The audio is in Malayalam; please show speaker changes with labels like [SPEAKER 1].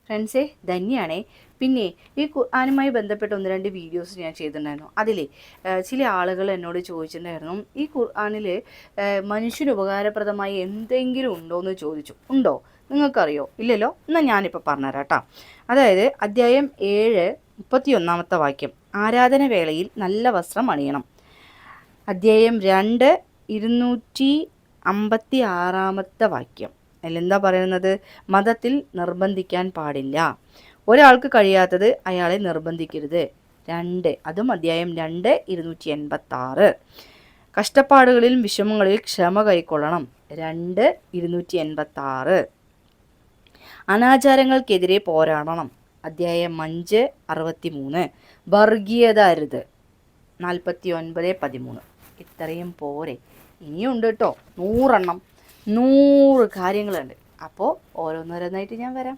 [SPEAKER 1] ഫ്രണ്ട്സേ ധന്യാണേ. പിന്നെ ഈ ഖുർആനുമായി ബന്ധപ്പെട്ട 1-2 വീഡിയോസ് ഞാൻ ചെയ്തിട്ടുണ്ടായിരുന്നു. അതിൽ ചില ആളുകൾ എന്നോട് ചോദിച്ചിട്ടുണ്ടായിരുന്നു, ഈ ഖുർആനിൽ മനുഷ്യന് ഉപകാരപ്രദമായി എന്തെങ്കിലും ഉണ്ടോ എന്ന് ചോദിച്ചു. ഉണ്ടോ? നിങ്ങൾക്കറിയോ? ഇല്ലല്ലോ? എന്നാൽ ഞാനിപ്പോൾ പറഞ്ഞുതരാം കേട്ടോ. അതായത് അധ്യായം 7 31 വാക്യം, ആരാധനവേളയിൽ നല്ല വസ്ത്രം അണിയണം. അധ്യായം 2 256 വാക്യം, അതിലെന്താ പറയുന്നത്? മതത്തിൽ നിർബന്ധിക്കാൻ പാടില്ല. ഒരാൾക്ക് കഴിയാത്തത് അയാളെ നിർബന്ധിക്കരുത്. 2, അതും അധ്യായം 2 286. കഷ്ടപ്പാടുകളിലും വിഷമങ്ങളിലും ക്ഷമ കൈക്കൊള്ളണം. 2 286. അനാചാരങ്ങൾക്കെതിരെ പോരാടണം. അധ്യായം 5 63. വർഗീയത അരുത്. 49 13. ഇത്രയും പോരെ? ഇനിയുണ്ട് കേട്ടോ, 100 കാര്യങ്ങളുണ്ട്. അപ്പോൾ ഓരോന്നോരോന്നായിട്ട് ഞാൻ വരാം.